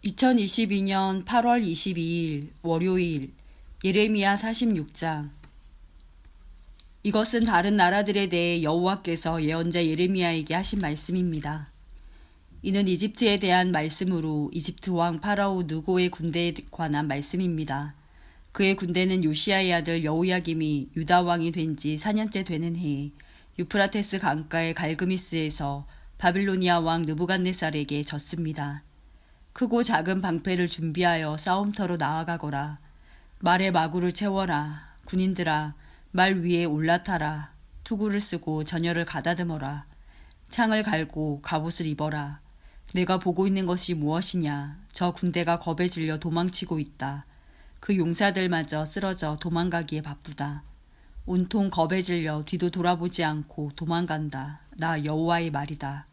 2022년 8월 22일 월요일 예레미야 46장. 이것은 다른 나라들에 대해 여호와께서 예언자 예레미야에게 하신 말씀입니다. 이는 이집트에 대한 말씀으로 이집트 왕 파라오 느고의 군대에 관한 말씀입니다. 그의 군대는 요시야의 아들 여호야김이 유다 왕이 된 지 4년째 되는 해에 유프라테스 강가의 갈그미스에서 바빌로니아 왕 느부갓네살에게 졌습니다. 크고 작은 방패를 준비하여 싸움터로 나아가거라. 말의 마구를 채워라. 군인들아, 말 위에 올라타라. 투구를 쓰고 전열을 가다듬어라. 창을 갈고 갑옷을 입어라. 내가 보고 있는 것이 무엇이냐. 저 군대가 겁에 질려 도망치고 있다. 그 용사들마저 쓰러져 도망가기에 바쁘다. 온통 겁에 질려 뒤도 돌아보지 않고 도망간다. 나 여호와의 말이다.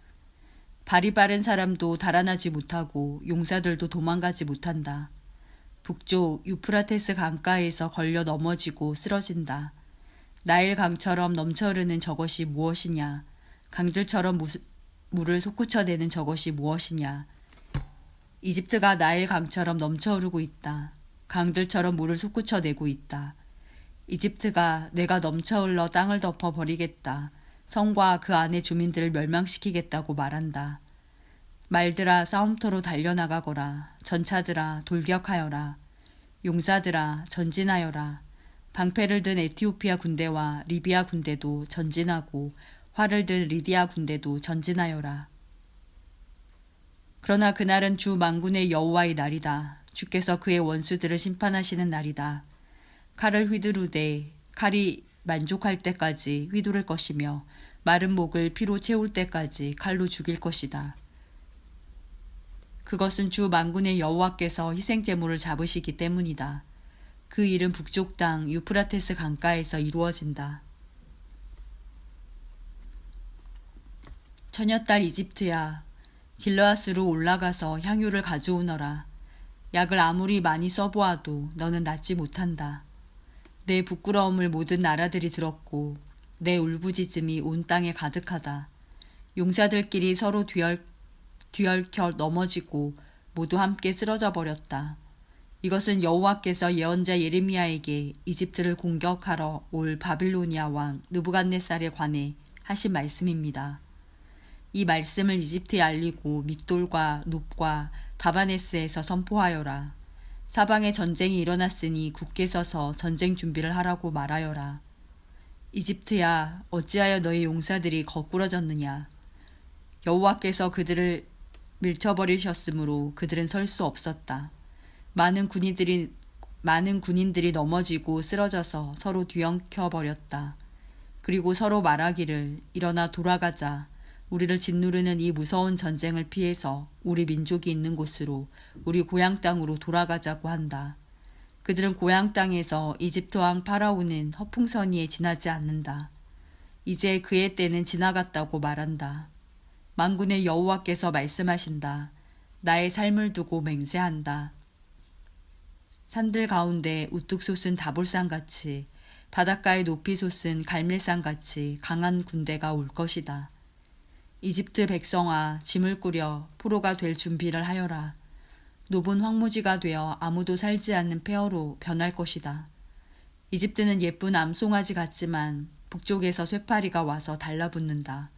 발이 빠른 사람도 달아나지 못하고 용사들도 도망가지 못한다. 북쪽 유프라테스 강가에서 걸려 넘어지고 쓰러진다. 나일 강처럼 넘쳐 흐르는 저것이 무엇이냐. 강들처럼 물을 솟구쳐내는 저것이 무엇이냐. 이집트가 나일 강처럼 넘쳐 흐르고 있다. 강들처럼 물을 솟구쳐내고 있다. 이집트가 내가 넘쳐 흘러 땅을 덮어 버리겠다. 성과 그 안의 주민들을 멸망시키겠다고 말한다. 말들아 싸움터로 달려나가거라. 전차들아 돌격하여라. 용사들아 전진하여라. 방패를 든 에티오피아 군대와 리비아 군대도 전진하고 활을 든 리디아 군대도 전진하여라. 그러나 그날은 주 만군의 여호와의 날이다. 주께서 그의 원수들을 심판하시는 날이다. 칼을 휘두르되 칼이 만족할 때까지 휘두를 것이며 마른 목을 피로 채울 때까지 칼로 죽일 것이다. 그것은 주 만군의 여호와께서 희생제물을 잡으시기 때문이다. 그 일은 북쪽 땅 유프라테스 강가에서 이루어진다. 처녀딸 이집트야, 길르앗으로 올라가서 향유를 가져오너라. 약을 아무리 많이 써보아도 너는 낫지 못한다. 내 부끄러움을 모든 나라들이 들었고 내 울부짖음이 온 땅에 가득하다. 용사들끼리 서로 뒤얽혀 넘어지고 모두 함께 쓰러져 버렸다. 이것은 여호와께서 예언자 예레미야에게 이집트를 공격하러 올 바빌로니아 왕 느부갓네살에 관해 하신 말씀입니다. 이 말씀을 이집트에 알리고 믹돌과 놉과 다바네스에서 선포하여라. 사방에 전쟁이 일어났으니 굳게 서서 전쟁 준비를 하라고 말하여라. 이집트야, 어찌하여 너희 용사들이 거꾸러졌느냐. 여호와께서 그들을 밀쳐버리셨으므로 그들은 설 수 없었다. 많은 군인들이 넘어지고 쓰러져서 서로 뒤엉켜버렸다. 그리고 서로 말하기를 일어나 돌아가자. 우리를 짓누르는 이 무서운 전쟁을 피해서 우리 민족이 있는 곳으로 우리 고향 땅으로 돌아가자고 한다. 그들은 고향 땅에서 이집트 왕 파라오는 허풍선이에 지나지 않는다. 이제 그의 때는 지나갔다고 말한다. 만군의 여호와께서 말씀하신다. 나의 삶을 두고 맹세한다. 산들 가운데 우뚝 솟은 다볼산같이 바닷가에 높이 솟은 갈멜산같이 강한 군대가 올 것이다. 이집트 백성아, 짐을 꾸려 포로가 될 준비를 하여라. 놉은 황무지가 되어 아무도 살지 않는 폐허로 변할 것이다. 이집트는 예쁜 암송아지 같지만 북쪽에서 쇠파리가 와서 달라붙는다.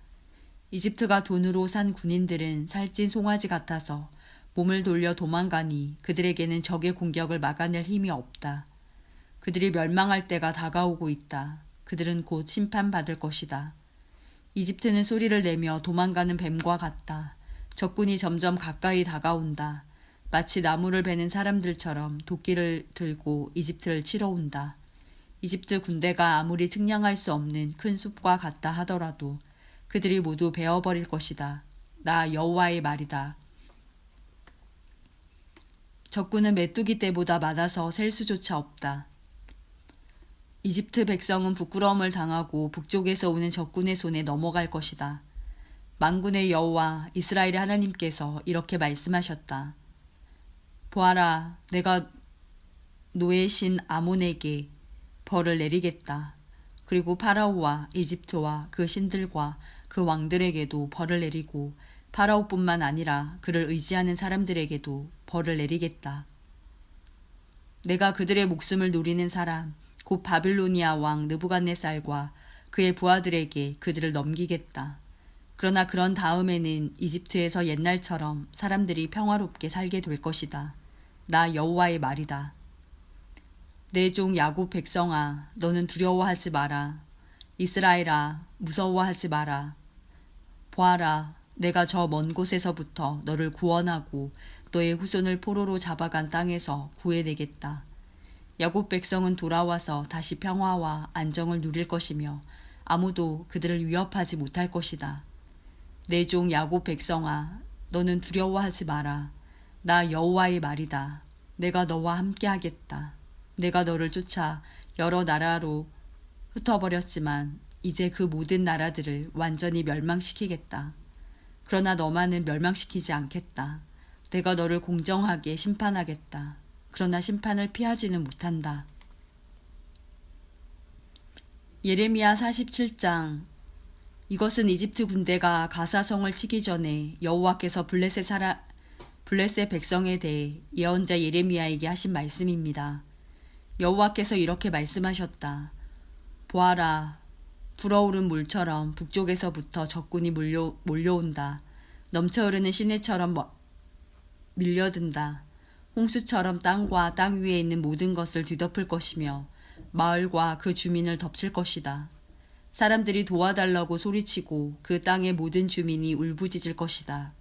이집트가 돈으로 산 군인들은 살찐 송아지 같아서 몸을 돌려 도망가니 그들에게는 적의 공격을 막아낼 힘이 없다. 그들이 멸망할 때가 다가오고 있다. 그들은 곧 심판받을 것이다. 이집트는 소리를 내며 도망가는 뱀과 같다. 적군이 점점 가까이 다가온다. 마치 나무를 베는 사람들처럼 도끼를 들고 이집트를 치러 온다. 이집트 군대가 아무리 측량할 수 없는 큰 숲과 같다 하더라도 그들이 모두 베어버릴 것이다. 나 여호와의 말이다. 적군은 메뚜기 떼보다 많아서 셀 수조차 없다. 이집트 백성은 부끄러움을 당하고 북쪽에서 오는 적군의 손에 넘어갈 것이다. 만군의 여호와 이스라엘의 하나님께서 이렇게 말씀하셨다. 보아라, 내가 노의 신 아몬에게 벌을 내리겠다. 그리고 파라오와 이집트와 그 신들과 그 왕들에게도 벌을 내리고 파라오뿐만 아니라 그를 의지하는 사람들에게도 벌을 내리겠다. 내가 그들의 목숨을 노리는 사람, 곧 바빌로니아 왕 느부갓네살과 그의 부하들에게 그들을 넘기겠다. 그러나 그런 다음에는 이집트에서 옛날처럼 사람들이 평화롭게 살게 될 것이다. 나 여호와의 말이다. 내 종 야곱 백성아, 너는 두려워하지 마라. 이스라엘아, 무서워하지 마라. 보아라, 내가 저 먼 곳에서부터 너를 구원하고 너의 후손을 포로로 잡아간 땅에서 구해내겠다. 야곱 백성은 돌아와서 다시 평화와 안정을 누릴 것이며 아무도 그들을 위협하지 못할 것이다. 내 종 야곱 백성아, 너는 두려워하지 마라. 나 여호와의 말이다. 내가 너와 함께하겠다. 내가 너를 쫓아 여러 나라로 흩어버렸지만 이제 그 모든 나라들을 완전히 멸망시키겠다. 그러나 너만은 멸망시키지 않겠다. 내가 너를 공정하게 심판하겠다. 그러나 심판을 피하지는 못한다. 예레미야 47장. 이것은 이집트 군대가 가사성을 치기 전에 여호와께서 블레셋 백성에 대해 예언자 예레미야에게 하신 말씀입니다. 여호와께서 이렇게 말씀하셨다. 보아라, 불어오른 물처럼 북쪽에서부터 적군이 몰려온다. 넘쳐흐르는 시내처럼 밀려든다. 홍수처럼 땅과 땅 위에 있는 모든 것을 뒤덮을 것이며 마을과 그 주민을 덮칠 것이다. 사람들이 도와달라고 소리치고 그 땅의 모든 주민이 울부짖을 것이다.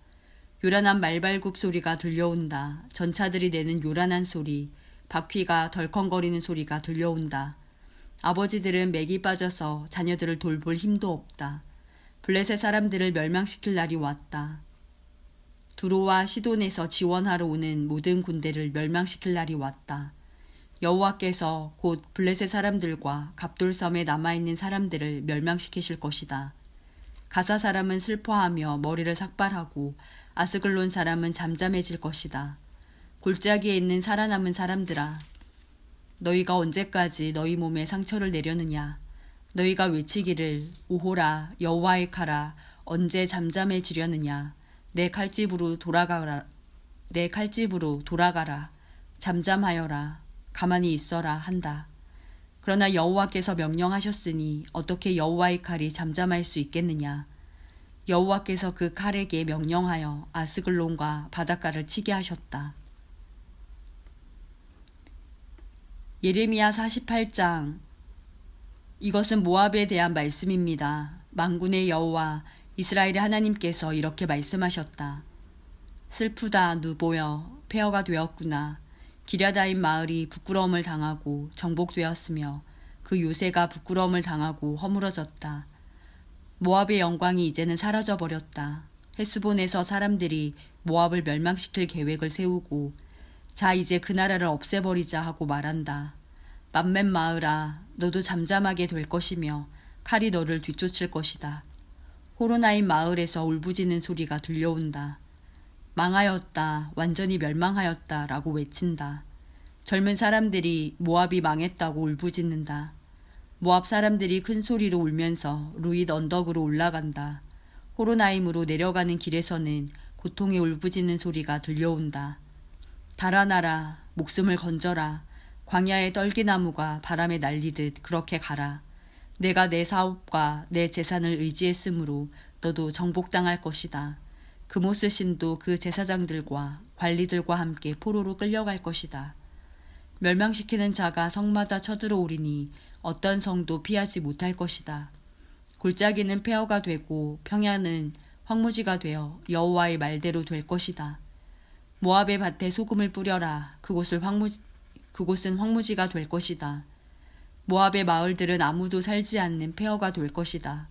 요란한 말발굽 소리가 들려온다. 전차들이 내는 요란한 소리, 바퀴가 덜컹거리는 소리가 들려온다. 아버지들은 맥이 빠져서 자녀들을 돌볼 힘도 없다. 블레셋 사람들을 멸망시킬 날이 왔다. 두로와 시돈에서 지원하러 오는 모든 군대를 멸망시킬 날이 왔다. 여호와께서 곧 블레셋 사람들과 갑돌섬에 남아있는 사람들을 멸망시키실 것이다. 가사 사람은 슬퍼하며 머리를 삭발하고 아스글론 사람은 잠잠해질 것이다. 골짜기에 있는 살아남은 사람들아, 너희가 언제까지 너희 몸에 상처를 내려느냐? 너희가 외치기를 오호라 여호와의 칼아 언제 잠잠해지려느냐? 내 칼집으로 돌아가라. 잠잠하여라. 가만히 있어라 한다. 그러나 여호와께서 명령하셨으니 어떻게 여호와의 칼이 잠잠할 수 있겠느냐? 여호와께서 그 칼에게 명령하여 아스글론과 바닷가를 치게 하셨다. 예레미야 48장. 이것은 모압에 대한 말씀입니다. 만군의 여호와 이스라엘의 하나님께서 이렇게 말씀하셨다. 슬프다 누보여 폐허가 되었구나. 기랴다임 마을이 부끄러움을 당하고 정복되었으며 그 요새가 부끄러움을 당하고 허물어졌다. 모압의 영광이 이제는 사라져버렸다. 헤스본에서 사람들이 모압을 멸망시킬 계획을 세우고 자 이제 그 나라를 없애버리자 하고 말한다. 맘맨 마을아, 너도 잠잠하게 될 것이며 칼이 너를 뒤쫓을 것이다. 호로나임 마을에서 울부짖는 소리가 들려온다. 망하였다, 완전히 멸망하였다 라고 외친다. 젊은 사람들이 모압이 망했다고 울부짖는다. 모압 사람들이 큰 소리로 울면서 루잇 언덕으로 올라간다. 호로나임으로 내려가는 길에서는 고통의 울부짖는 소리가 들려온다. 달아나라, 목숨을 건져라. 광야의 떨기나무가 바람에 날리듯 그렇게 가라. 내가 내 사업과 내 재산을 의지했으므로 너도 정복당할 것이다. 그모스 신도 그 제사장들과 관리들과 함께 포로로 끌려갈 것이다. 멸망시키는 자가 성마다 쳐들어오리니 어떤 성도 피하지 못할 것이다. 골짜기는 폐허가 되고 평야는 황무지가 되어 여호와의 말대로 될 것이다. 모압의 밭에 소금을 뿌려라. 그곳은 황무지가 될 것이다. 모압의 마을들은 아무도 살지 않는 폐허가 될 것이다.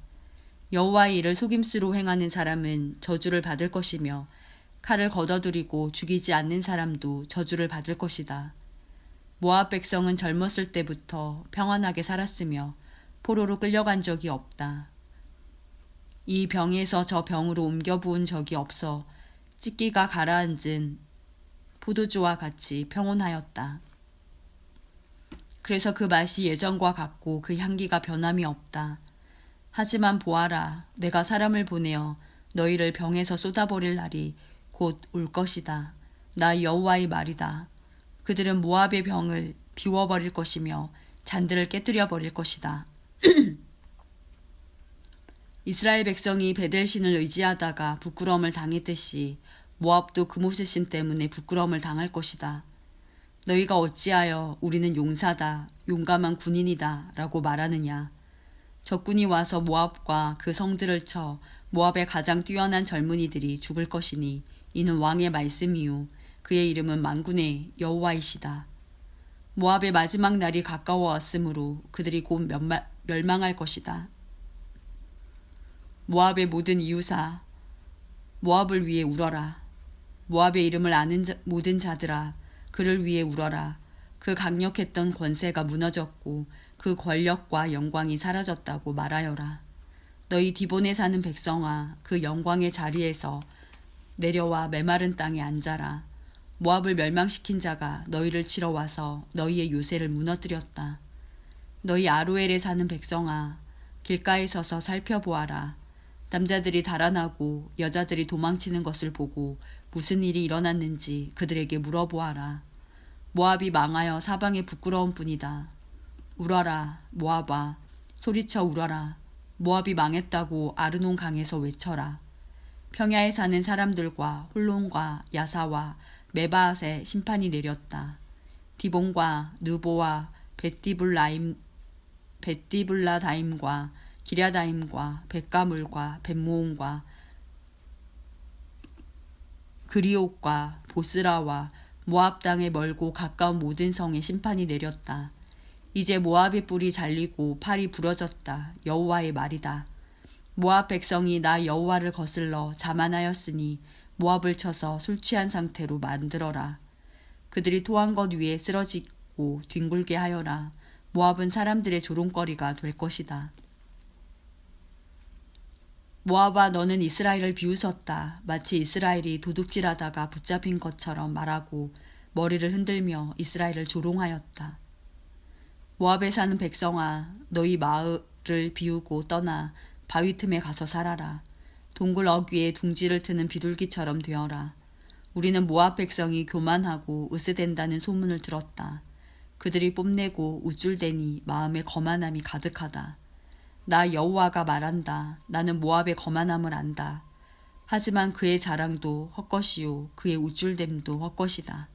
여호와의 일을 속임수로 행하는 사람은 저주를 받을 것이며 칼을 걷어들이고 죽이지 않는 사람도 저주를 받을 것이다. 모압 백성은 젊었을 때부터 평안하게 살았으며 포로로 끌려간 적이 없다. 이 병에서 저 병으로 옮겨 부은 적이 없어 찢기가 가라앉은 포도주와 같이 평온하였다. 그래서 그 맛이 예전과 같고 그 향기가 변함이 없다. 하지만 보아라, 내가 사람을 보내어 너희를 병에서 쏟아버릴 날이 곧 올 것이다. 나 여호와의 말이다. 그들은 모압의 병을 비워버릴 것이며 잔들을 깨뜨려 버릴 것이다. 이스라엘 백성이 베델신을 의지하다가 부끄러움을 당했듯이 모압도 그모셋신 때문에 부끄러움을 당할 것이다. 너희가 어찌하여 우리는 용사다, 용감한 군인이다 라고 말하느냐. 적군이 와서 모압과 그 성들을 쳐 모압의 가장 뛰어난 젊은이들이 죽을 것이니 이는 왕의 말씀이요 그의 이름은 만군의 여호와이시다. 모압의 마지막 날이 가까워 왔으므로 그들이 곧 멸망할 것이다. 모압의 모든 이웃아, 모압을 위해 울어라. 모압의 이름을 아는 모든 자들아, 그를 위해 울어라. 그 강력했던 권세가 무너졌고 그 권력과 영광이 사라졌다고 말하여라. 너희 디본에 사는 백성아, 그 영광의 자리에서 내려와 메마른 땅에 앉아라. 모압을 멸망시킨 자가 너희를 치러 와서 너희의 요새를 무너뜨렸다. 너희 아로엘에 사는 백성아, 길가에 서서 살펴보아라. 남자들이 달아나고 여자들이 도망치는 것을 보고 무슨 일이 일어났는지 그들에게 물어보아라. 모압이 망하여 사방에 부끄러운 뿐이다. 울어라, 모압아, 소리쳐 울어라. 모압이 망했다고 아르논 강에서 외쳐라. 평야에 사는 사람들과 홀론과 야사와 메바앗에 심판이 내렸다. 디본과 느보와 벳디블라다임과 기랴다임과 벳가물과 벳모온과 그리옥과 보스라와 모압 땅에 멀고 가까운 모든 성에 심판이 내렸다. 이제 모압의 뿔이 잘리고 팔이 부러졌다. 여호와의 말이다. 모압 백성이 나 여호와를 거슬러 자만하였으니 모압을 쳐서 술 취한 상태로 만들어라. 그들이 토한 것 위에 쓰러지고 뒹굴게 하여라. 모압은 사람들의 조롱거리가 될 것이다. 모압아, 너는 이스라엘을 비웃었다. 마치 이스라엘이 도둑질하다가 붙잡힌 것처럼 말하고 머리를 흔들며 이스라엘을 조롱하였다. 모압에 사는 백성아, 너희 마을을 비우고 떠나 바위 틈에 가서 살아라. 동굴 어귀에 둥지를 트는 비둘기처럼 되어라. 우리는 모압 백성이 교만하고 으스댄다는 소문을 들었다. 그들이 뽐내고 우쭐대니 마음에 거만함이 가득하다. 나 여호와가 말한다. 나는 모압의 거만함을 안다. 하지만 그의 자랑도 헛것이요 그의 우쭐댐도 헛것이다.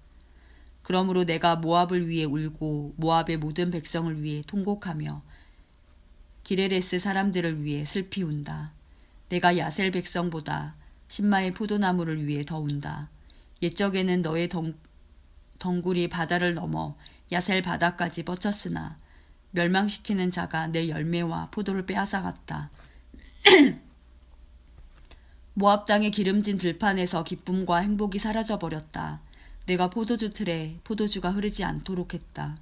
그러므로 내가 모압을 위해 울고 모압의 모든 백성을 위해 통곡하며 기레레스 사람들을 위해 슬피 운다. 내가 야셀 백성보다 신마의 포도나무를 위해 더 운다. 옛적에는 너의 덩굴이 바다를 넘어 야셀 바다까지 뻗쳤으나 멸망시키는 자가 내 열매와 포도를 빼앗아갔다. 모압 땅의 기름진 들판에서 기쁨과 행복이 사라져버렸다. 내가 포도주 틀에 포도주가 흐르지 않도록 했다.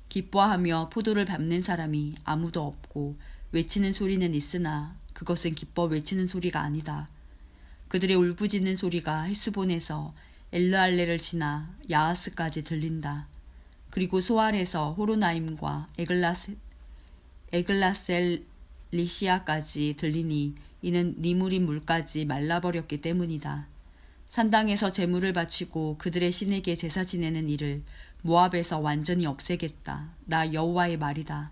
기뻐하며 포도를 밟는 사람이 아무도 없고 외치는 소리는 있으나 그것은 기뻐 외치는 소리가 아니다. 그들의 울부짖는 소리가 헬스본에서 엘르알레를 지나 야하스까지 들린다. 그리고 소알에서 호로나임과 에글라셀리시아까지 들리니 이는 니무린 물까지 말라버렸기 때문이다. 산당에서 제물을 바치고 그들의 신에게 제사 지내는 일을 모압에서 완전히 없애겠다. 나 여호와의 말이다.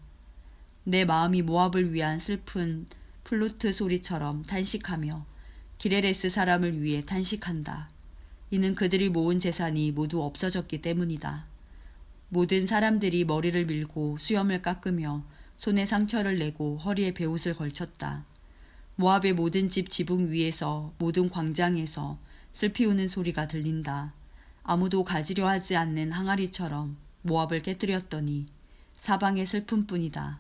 내 마음이 모압을 위한 슬픈 플루트 소리처럼 탄식하며 기레레스 사람을 위해 탄식한다. 이는 그들이 모은 재산이 모두 없어졌기 때문이다. 모든 사람들이 머리를 밀고 수염을 깎으며 손에 상처를 내고 허리에 베옷을 걸쳤다. 모압의 모든 집 지붕 위에서 모든 광장에서 슬피 우는 소리가 들린다. 아무도 가지려 하지 않는 항아리처럼 모압을 깨뜨렸더니 사방의 슬픔뿐이다.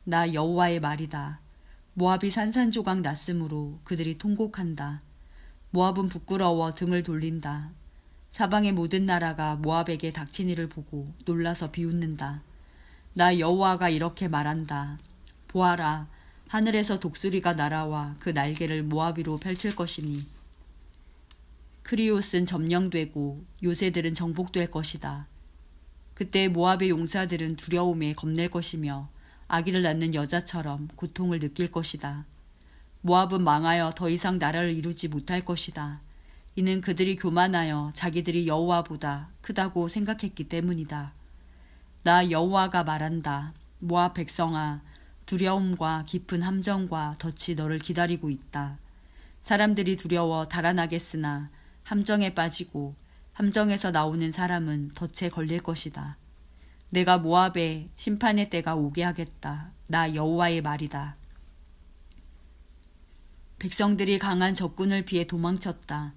나 여호와의 말이다. 모압이 산산조각 났으므로 그들이 통곡한다. 모압은 부끄러워 등을 돌린다. 사방의 모든 나라가 모압에게 닥친 일을 보고 놀라서 비웃는다. 나 여호와가 이렇게 말한다. 보아라, 하늘에서 독수리가 날아와 그 날개를 모압 위로 펼칠 것이니 크리옷은 점령되고 요새들은 정복될 것이다. 그때 모압의 용사들은 두려움에 겁낼 것이며 아기를 낳는 여자처럼 고통을 느낄 것이다. 모압은 망하여 더 이상 나라를 이루지 못할 것이다. 이는 그들이 교만하여 자기들이 여호와보다 크다고 생각했기 때문이다. 나 여호와가 말한다. 모압 백성아, 두려움과 깊은 함정과 덫이 너를 기다리고 있다. 사람들이 두려워 달아나겠으나 함정에 빠지고 함정에서 나오는 사람은 덫에 걸릴 것이다. 내가 모압에 심판의 때가 오게 하겠다. 나 여호와의 말이다. 백성들이 강한 적군을 피해 도망쳤다.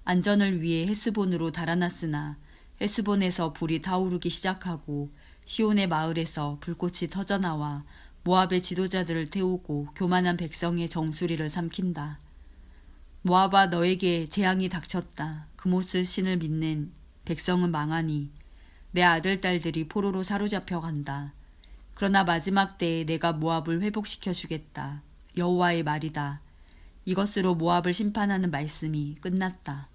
안전을 위해 헤스본으로 달아났으나 헤스본에서 불이 타오르기 시작하고 시온의 마을에서 불꽃이 터져나와 모압의 지도자들을 태우고 교만한 백성의 정수리를 삼킨다. 모압아, 너에게 재앙이 닥쳤다. 그모스 신을 믿는 백성은 망하니 내 아들 딸들이 포로로 사로잡혀 간다. 그러나 마지막 때에 내가 모압을 회복시켜 주겠다. 여호와의 말이다. 이것으로 모압을 심판하는 말씀이 끝났다.